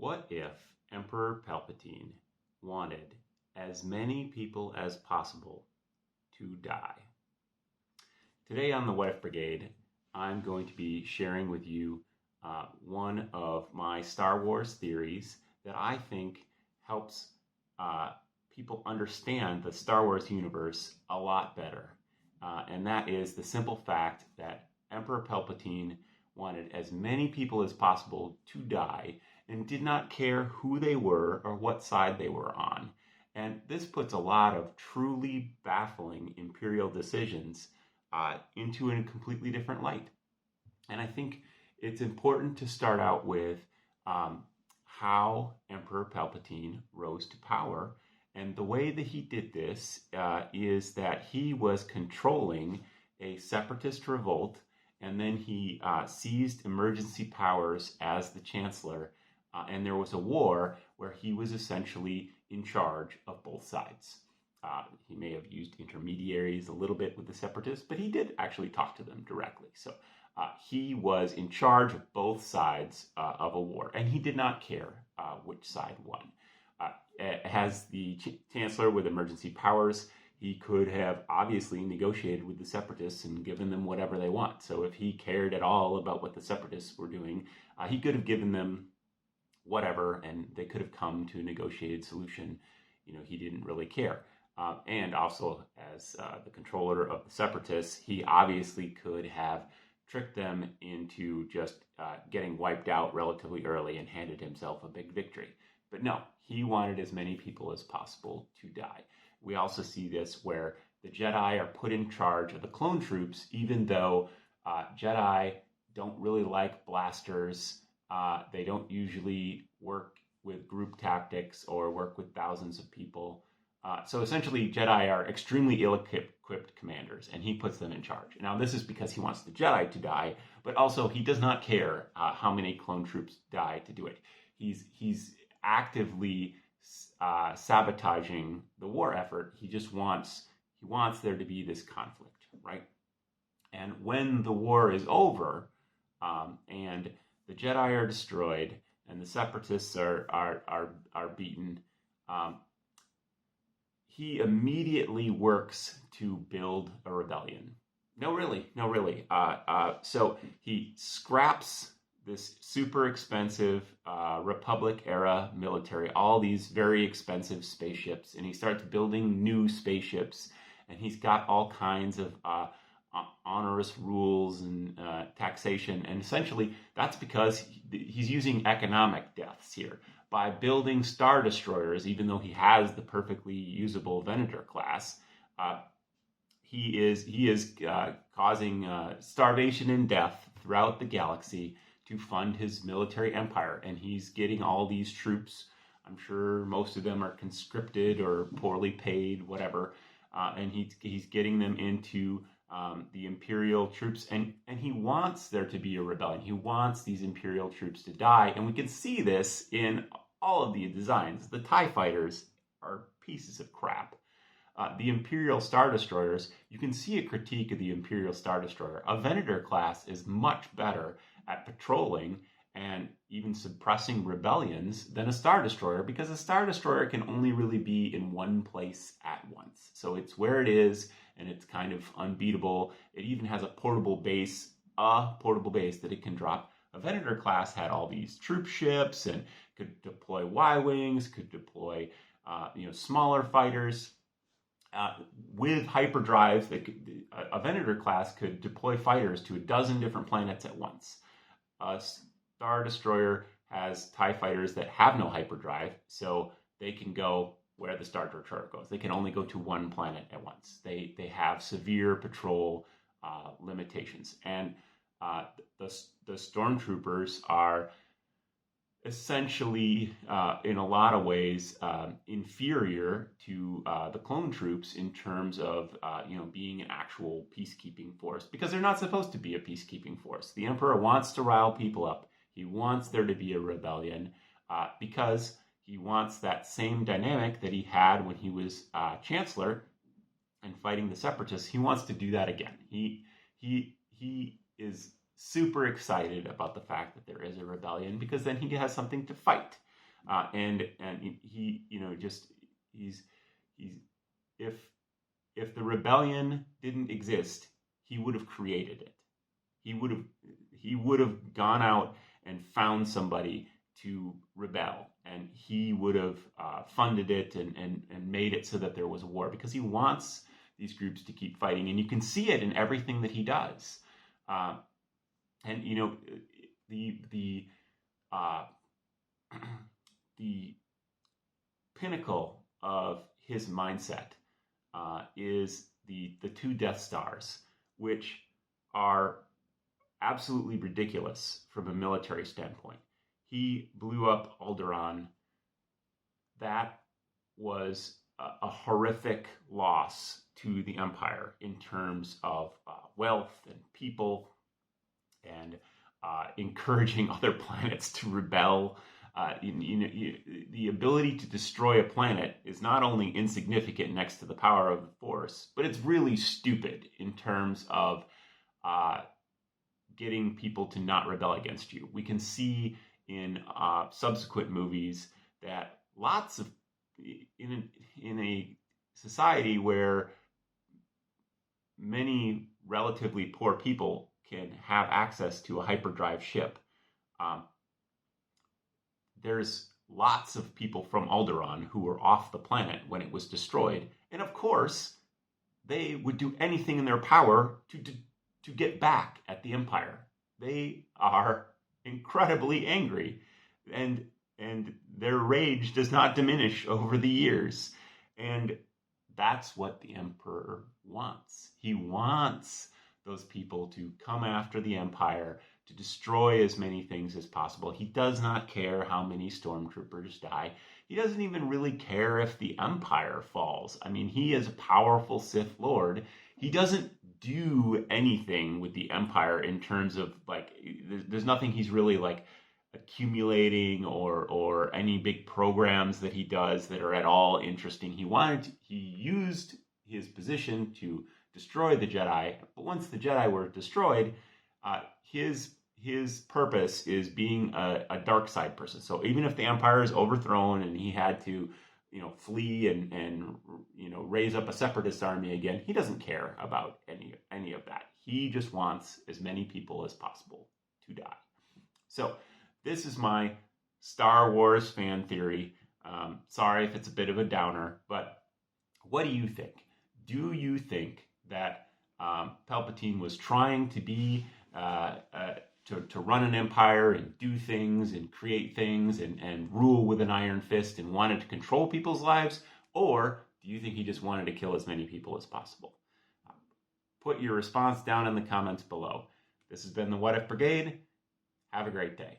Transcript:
What if Emperor Palpatine wanted as many people as possible to die? Today on the What If Brigade, I'm going to be sharing with you one of my Star Wars theories that I think helps people understand the Star Wars universe a lot better. And that is the simple fact that Emperor Palpatine wanted as many people as possible to die and did not care who they were or what side they were on. And this puts a lot of truly baffling imperial decisions into a completely different light. And I think it's important to start out with how Emperor Palpatine rose to power. And the way that he did this is that he was controlling a separatist revolt, and then he seized emergency powers as the chancellor. And there was a war where he was essentially in charge of both sides. He may have used intermediaries a little bit with the separatists, but he did actually talk to them directly. So he was in charge of both sides of a war, and he did not care which side won. As the chancellor with emergency powers, he could have obviously negotiated with the separatists and given them whatever they want. So if he cared at all about what the separatists were doing, he could have given them whatever, and they could have come to a negotiated solution. He didn't really care. And also, as the controller of the separatists, he obviously could have tricked them into just getting wiped out relatively early and handed himself a big victory. But no, he wanted as many people as possible to die. We also see this where the Jedi are put in charge of the clone troops, even though Jedi don't really like blasters. They don't usually work with group tactics or work with thousands of people. So essentially, Jedi are extremely ill-equipped commanders, and he puts them in charge. Now, this is because he wants the Jedi to die, but also he does not care how many clone troops die to do it. He's actively sabotaging the war effort. He wants there to be this conflict, right? And when the war is over, and the Jedi are destroyed, and the separatists are beaten, he immediately works to build a rebellion. No, really. So he scraps this super expensive Republic-era military, all these very expensive spaceships, and he starts building new spaceships, and he's got all kinds of onerous rules and taxation, and essentially that's because he's using economic deaths here. By building Star Destroyers, even though he has the perfectly usable Venator class, he is causing starvation and death throughout the galaxy to fund his military empire. And he's getting all these troops. I'm sure most of them are conscripted or poorly paid, whatever. And he's getting them into the Imperial troops. And he wants there to be a rebellion. He wants these Imperial troops to die. And we can see this in all of the designs. The TIE fighters are pieces of crap. The Imperial Star Destroyers, you can see a critique of the Imperial Star Destroyer. A Venator class is much better at patrolling and even suppressing rebellions than a Star Destroyer, because a Star Destroyer can only really be in one place at once. So it's where it is, and it's kind of unbeatable. It even has a portable base that it can drop. A Venator class had all these troop ships and could deploy Y-wings, could deploy smaller fighters. With hyperdrive, a Venator class could deploy fighters to a dozen different planets at once. A Star Destroyer has TIE fighters that have no hyperdrive, so they can go where the Star Destroyer goes. They can only go to one planet at once. They have severe patrol limitations. And the Stormtroopers are essentially, in a lot of ways, inferior to the clone troops in terms of being an actual peacekeeping force, because they're not supposed to be a peacekeeping force. The Emperor wants to rile people up. He wants there to be a rebellion because he wants that same dynamic that he had when he was chancellor and fighting the separatists. He wants to do that again. He is super excited about the fact that there is a rebellion, because then he has something to fight. and he, just he's if the rebellion didn't exist, he would have created it. He would have gone out and found somebody to rebel, and he would have funded it and made it so that there was a war, because he wants these groups to keep fighting, and you can see it in everything that he does. And the the pinnacle of his mindset is the two Death Stars, which are absolutely ridiculous from a military standpoint. He blew up Alderaan. That was a horrific loss to the Empire in terms of wealth and people, and encouraging other planets to rebel. The ability to destroy a planet is not only insignificant next to the power of the Force, but it's really stupid in terms of getting people to not rebel against you. We can see in subsequent movies that lots of, in a society where many relatively poor people can have access to a hyperdrive ship, there's lots of people from Alderaan who were off the planet when it was destroyed, and of course they would do anything in their power to get back at the Empire. They are incredibly angry, and their rage does not diminish over the years. And that's what the Emperor wants. He wants those people to come after the Empire, to destroy as many things as possible. He does not care how many stormtroopers die. He doesn't even really care if the Empire falls. I mean, he is a powerful Sith Lord. He doesn't do anything with the Empire in terms of, like, there's nothing he's really, like, accumulating or any big programs that he does that are at all interesting. He used his position to destroy the Jedi, but once the Jedi were destroyed, his purpose is being a dark side person. So even if the Empire is overthrown and he had to, flee and raise up a separatist army again, he doesn't care about any of that. He just wants as many people as possible to die. So this is my Star Wars fan theory. Sorry if it's a bit of a downer, but what do you think? Do you think that Palpatine was trying to be to run an empire and do things and create things and rule with an iron fist and wanted to control people's lives? Or do you think he just wanted to kill as many people as possible? Put your response down in the comments below. This has been the What If Brigade. Have a great day.